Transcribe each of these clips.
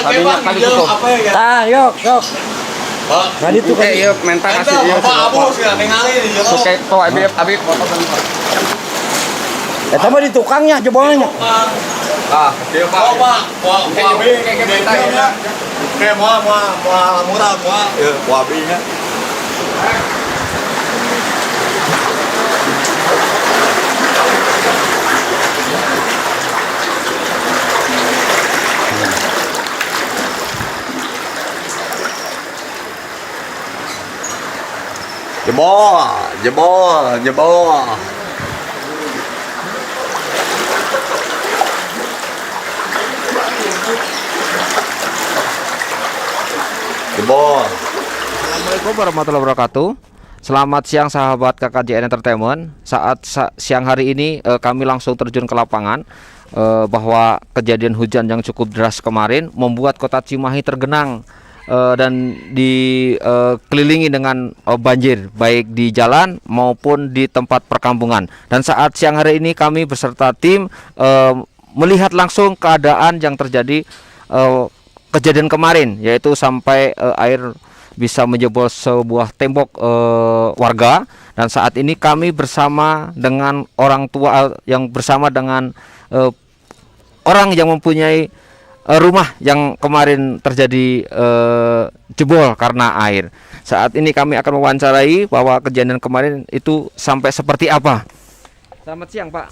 Tadinya kali tutup. Ah, yuk. Tadi tuh kan. Yuk, mentak kasih yuk. Oke, tuh Habib. Eta mah di tukangnya jebolnya. Ah, dia Pak. Kayak murah, wabinya. Jebol. Assalamualaikum warahmatullahi wabarakatuh. Selamat siang sahabat KKJN Entertainment. Saat siang hari ini kami langsung terjun ke lapangan bahwa kejadian hujan yang cukup deras kemarin membuat kota Cimahi tergenang dan dikelilingi dengan banjir baik di jalan maupun di tempat perkampungan. Dan saat siang hari ini kami beserta tim melihat langsung keadaan yang terjadi kejadian kemarin, yaitu sampai air bisa menjebol sebuah tembok warga. Dan saat ini kami bersama dengan orang tua yang bersama dengan orang yang mempunyai rumah yang kemarin terjadi jebol karena air. Saat ini kami akan mewawancarai bahwa kejadian kemarin itu sampai seperti apa. Selamat siang Pak.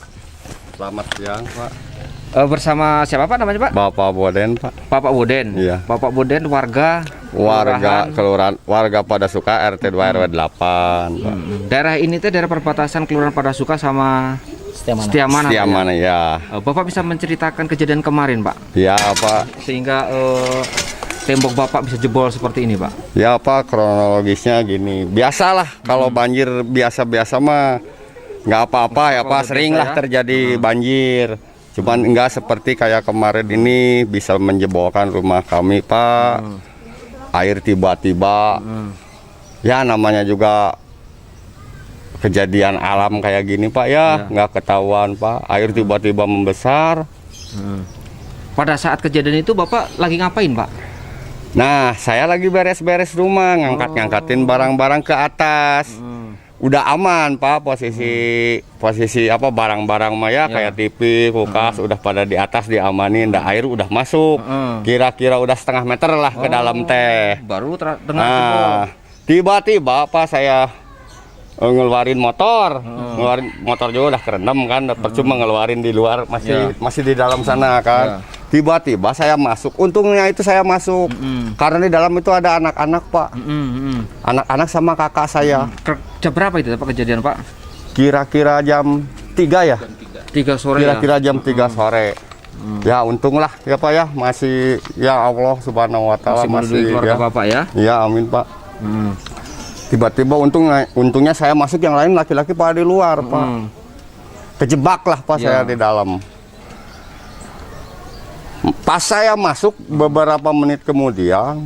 Selamat siang Pak. Bersama siapa Pak namanya Pak? Bapak Boden Pak. Bapak Boden. Iya. Bapak Boden warga Kelurahan warga Padasuka RT 2 RW 8. Daerah ini tuh daerah perbatasan Kelurahan Padasuka sama Setiamana. Setiamana ya. Bapak bisa menceritakan kejadian kemarin Pak? Ya Pak. Sehingga tembok Bapak bisa jebol seperti ini Pak? Ya Pak, kronologisnya gini. Biasalah kalau banjir biasa-biasa mah nggak apa-apa ya Pak. Sering lah terjadi banjir. Cuman enggak seperti kayak kemarin ini bisa menjebolkan rumah kami Pak. Air tiba-tiba. Ya namanya juga kejadian alam kayak gini Pak ya. Nggak ketahuan Pak. Air tiba-tiba membesar. Pada saat kejadian itu Bapak lagi ngapain Pak? Nah saya lagi beres-beres rumah. Ngangkatin barang-barang ke atas. Udah aman Pak, posisi apa barang-barang mah ya kayak TV, kulkas udah pada di atas diamanin, air udah masuk. Kira-kira udah setengah meter lah ke dalam teh. Baru dengar tiba-tiba Pak saya ngeluarin motor. Ngeluarin motor juga udah kerendam kan, percuma ngeluarin di luar, masih di dalam sana kan. Tiba-tiba saya masuk, untungnya itu saya masuk karena di dalam itu ada anak-anak Pak. Anak-anak sama kakak saya. Jam berapa itu Pak kejadian Pak? Kira-kira jam 3 ya? 3 sore. Kira-kira jam 3 sore. Ya untunglah ya Pak ya, masih ya Allah Subhanahu wa taala masih keluarga Bapak ya. Ya amin Pak. Tiba-tiba untungnya saya masuk, yang lain laki-laki pada di luar Pak. Kejebak lah Pak saya di dalam. Pas saya masuk beberapa menit kemudian,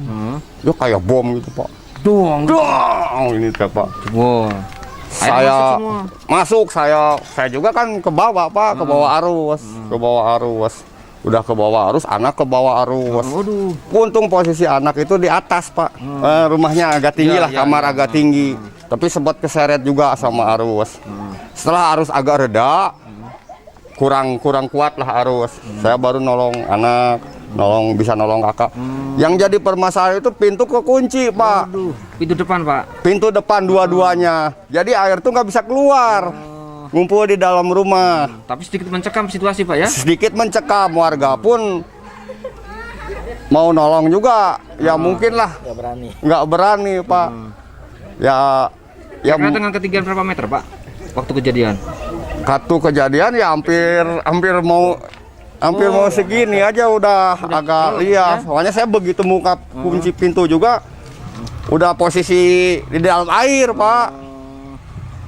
yuk kayak bom gitu Pak. Dong, ini Pak. Wow. Saya masuk, saya juga kan ke bawah Pak, ke bawah arus, udah ke bawah arus, anak ke bawah arus. Untung posisi anak itu di atas Pak, rumahnya agak tinggi lah, kamar agak tinggi, tapi sempat keseret juga sama arus. Setelah arus agak reda, kurang kuat lah arus. Saya baru nolong anak, bisa nolong kakak. Yang jadi permasalahan itu pintu kekunci Pak. Pintu depan Pak? Pintu depan dua-duanya. Jadi air tuh nggak bisa keluar, ngumpul di dalam rumah. Tapi sedikit mencekam situasi Pak ya? Sedikit mencekam, warga pun mau nolong juga. Ya mungkin lah nggak berani Pak. Ya karena dengan ketinggian berapa meter Pak waktu kejadian? Kejadian ya hampir mau segini aja udah agak liar. Soalnya saya begitu buka kunci pintu juga udah posisi di dalam air Pak.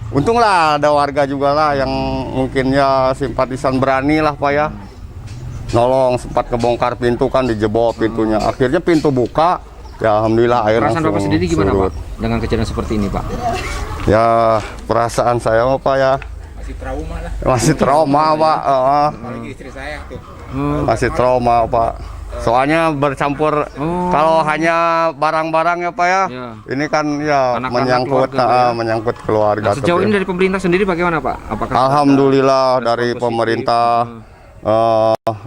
Untunglah ada warga juga lah yang mungkin ya simpatisan berani lah Pak ya. Nolong, sempat kebongkar pintu kan, dijebol pintunya. Akhirnya pintu buka. Ya alhamdulillah air langsung. Perasaan Bapak sendiri gimana surut. Pak dengan kejadian seperti ini Pak? Ya perasaan saya Pak ya masih trauma Pak. Apalagi istri saya tuh. Masih trauma Pak. Soalnya bercampur kalau hanya barang-barang ya Pak ya. Ya. Ini kan ya Anak-anak menyangkut keluarga, Pak, ya. menyangkut keluarga. Nah, sejauh tapi- ini dari pemerintah sendiri bagaimana Pak? Apakah Alhamdulillah ada dari respon pemerintah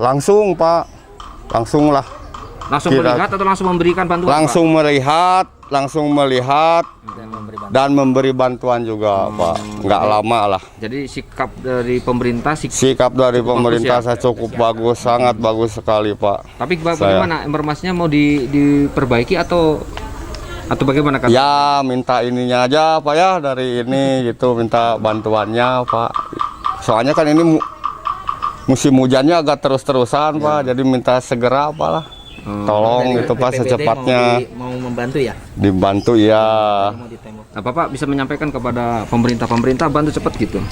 langsung Pak, langsung lah. langsung Kira- melihat atau langsung memberikan bantuan? Langsung melihat dan memberi bantuan juga Pak. Nggak lama lah. Pak? Jadi sikap dari pemerintah Sikap dari Cukup pemerintah bagus ya? saya cukup bagus, sangat bagus sekali Pak. Tapi bagaimana informasinya, mau diperbaiki atau bagaimana kan? Ya minta ininya aja Pak ya, dari ini gitu, minta bantuannya Pak. Soalnya kan ini musim hujannya agak terus-terusan Pak, jadi minta segera Pak lah. Tolong itu Pak secepatnya mau membantu ya. dibantu ya. Nah, Bapak bisa menyampaikan kepada pemerintah bantu cepat gitu.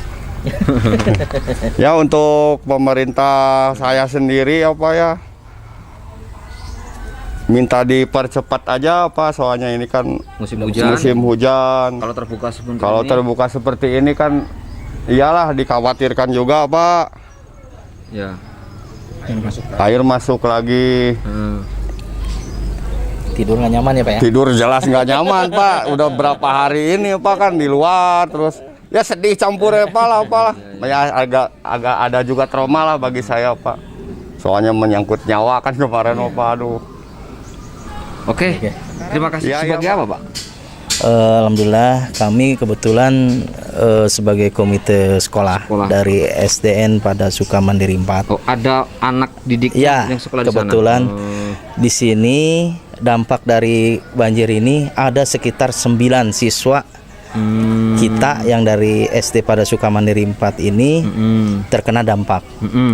Ya untuk pemerintah saya sendiri apa ya, minta dipercepat aja Pak, soalnya ini kan Musim hujan. Kalau Kalau terbuka seperti ini kan iyalah dikhawatirkan juga Pak. ya. Air masuk lagi. Tidur nggak nyaman ya Pak ya. Tidur jelas nggak nyaman Pak. Udah berapa hari ini Pak kan di luar terus. Ya sedih campur ya Pak lah. Ya agak ada juga trauma lah bagi saya Pak. Soalnya menyangkut nyawa kan kemarin Pak. Aduh. Oke. Terima kasih. Ya, Sebagai ya, apa Pak? Alhamdulillah kami kebetulan sebagai komite sekolah dari SDN pada Sukamandiri 4. Oh, ada anak didik Ya, yang sekolah di sana. kebetulan di sini dampak dari banjir ini ada sekitar 9 siswa kita yang dari SD pada Sukamandiri 4 ini terkena dampak.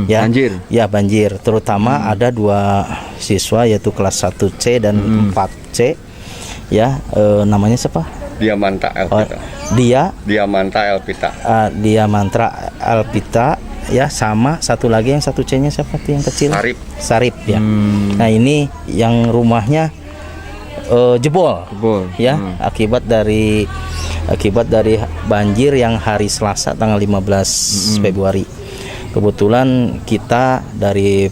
Ya, Banjir. Ya, banjir. Terutama ada 2 siswa yaitu kelas 1C dan 4C. Ya, namanya siapa? Diamanta Elpita. Diamanta Elpita. Diamantra Alpita ya, sama satu lagi yang 1C-nya siapa tuh yang kecil? Sarip ya. Nah, ini yang rumahnya jebol. Ya, akibat dari banjir yang hari Selasa tanggal 15 Februari. Kebetulan kita dari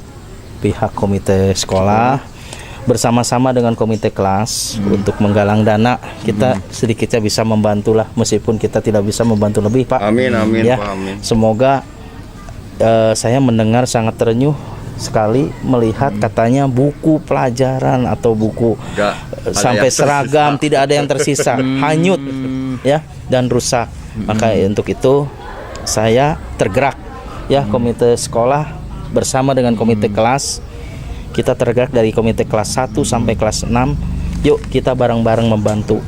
pihak komite sekolah bersama-sama dengan komite kelas untuk menggalang dana, kita sedikitnya bisa membantu lah, meskipun kita tidak bisa membantu lebih Pak. Amin Ya, Pak, amin. semoga saya mendengar sangat terenyuh sekali melihat katanya buku pelajaran atau buku sampai seragam tidak ada yang tersisa, hanyut ya dan rusak. Maka untuk itu saya tergerak ya, komite sekolah bersama dengan komite kelas. Kita tergerak dari komite kelas 1 sampai kelas 6. Yuk kita bareng-bareng membantu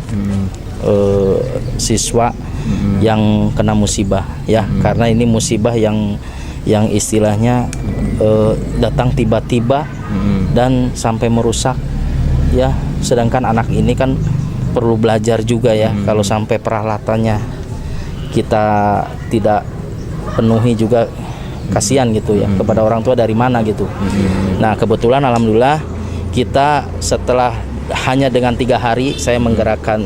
siswa yang kena musibah ya, karena ini musibah yang istilahnya datang tiba-tiba dan sampai merusak ya. Sedangkan anak ini kan perlu belajar juga ya. Kalau sampai peralatannya kita tidak penuhi juga, kasihan gitu ya kepada orang tua, dari mana gitu. Nah, kebetulan alhamdulillah kita setelah hanya dengan 3 hari saya menggerakkan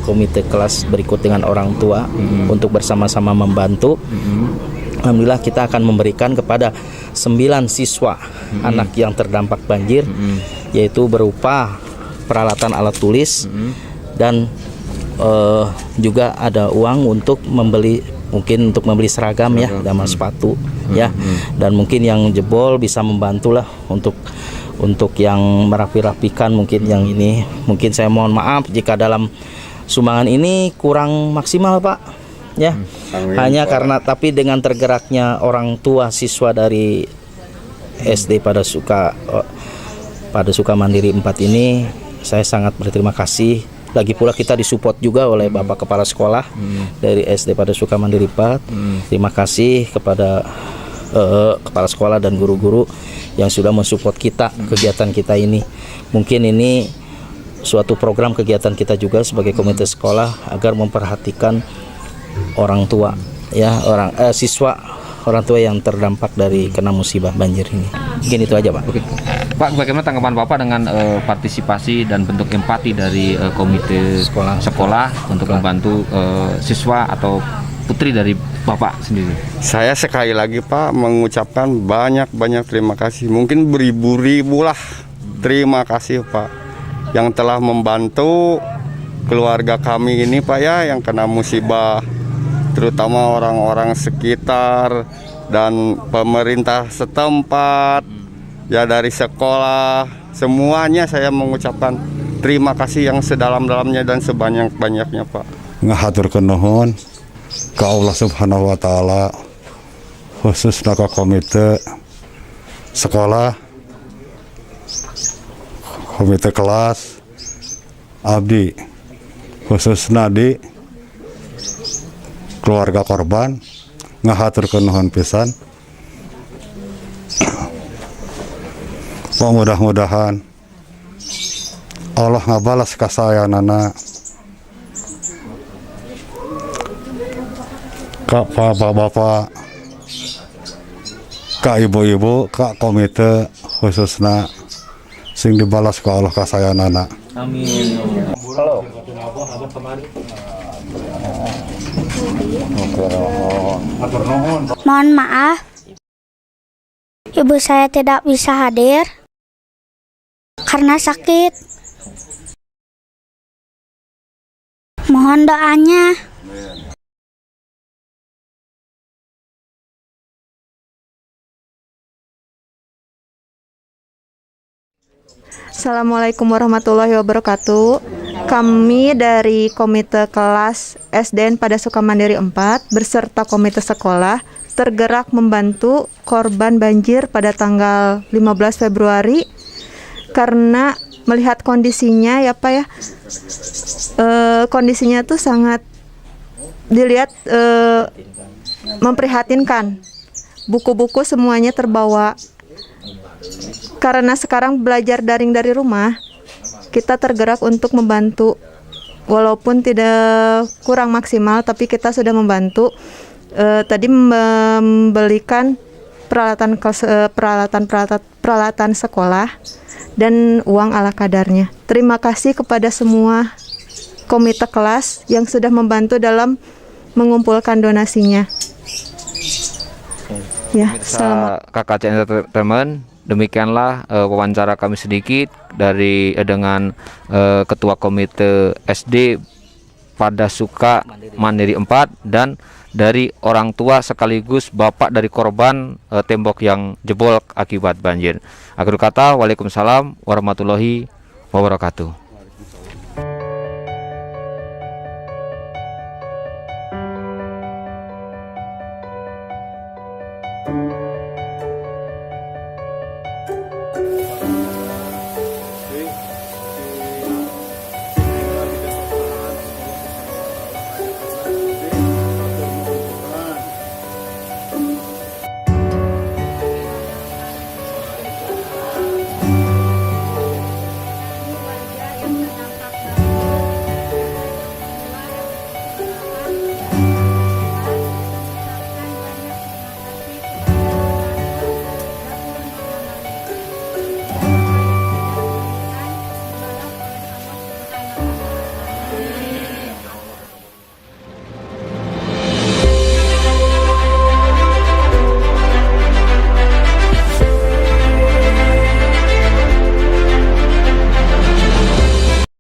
komite kelas berikut dengan orang tua untuk bersama-sama membantu. Alhamdulillah kita akan memberikan kepada 9 siswa anak yang terdampak banjir, yaitu berupa peralatan alat tulis dan juga ada uang untuk membeli, mungkin untuk membeli seragam ya, sama sepatu ya. Dan mungkin yang jebol bisa membantulah untuk yang merapi-rapikan mungkin yang ini. Mungkin saya mohon maaf jika dalam sumbangan ini kurang maksimal Pak ya. Hanya Pak, karena tapi dengan tergeraknya orang tua siswa dari SD pada Sukamandiri 4 ini, saya sangat berterima kasih. Lagi pula kita disupport juga oleh Bapak Kepala Sekolah dari SD pada Sukamandiri 4. Terima kasih kepada Kepala Sekolah dan guru-guru yang sudah mensupport kita, kegiatan kita ini. Mungkin ini suatu program kegiatan kita juga sebagai komite sekolah agar memperhatikan orang tua ya, siswa orang tua yang terdampak dari kena musibah banjir ini. Mungkin itu aja Pak. Oke. Pak, bagaimana tanggapan Bapak dengan partisipasi dan bentuk empati dari komite sekolah untuk membantu siswa atau putri dari Bapak sendiri? Saya sekali lagi Pak mengucapkan banyak-banyak terima kasih. Mungkin beribu-ribu lah terima kasih Pak yang telah membantu keluarga kami ini Pak ya, yang kena musibah, terutama orang-orang sekitar dan pemerintah setempat ya, dari sekolah, semuanya saya mengucapkan terima kasih yang sedalam-dalamnya dan sebanyak-banyaknya Pak. Ngahaturkeun nuhun ka Allah Subhanahu wa taala, khususna ka komite sekolah, komite kelas abdi, khususna di keluarga korban. Ngahaturkeun nuhun pisan. Mudah-mudahan Allah ngabalas kasayanana Kak bapak-bapak, kak ibu-ibu, kak komite khususna sing dibalas ke Allah kasayanana. Amin. Mohon maaf, ibu saya tidak bisa hadir karena sakit. Mohon doanya. Assalamualaikum warahmatullahi wabarakatuh. Kami dari Komite Kelas SDN pada Sukamandiri 4 beserta komite sekolah tergerak membantu korban banjir pada tanggal 15 Februari karena melihat kondisinya ya Pak ya, kondisinya tuh sangat dilihat memprihatinkan. Buku-buku semuanya terbawa. Karena sekarang belajar daring dari rumah, kita tergerak untuk membantu. Walaupun tidak kurang maksimal, tapi kita sudah membantu. Tadi membelikan peralatan sekolah dan uang ala kadarnya. Terima kasih kepada semua komite kelas yang sudah membantu dalam mengumpulkan donasinya. Ya, selamat. KKCN Entertainment, demikianlah wawancara kami sedikit dari dengan Ketua Komite SD pada Suka Mandiri 4 dan dari orang tua sekaligus bapak dari korban tembok yang jebol akibat banjir. Akhir kata, waalaikumsalam warahmatullahi wabarakatuh.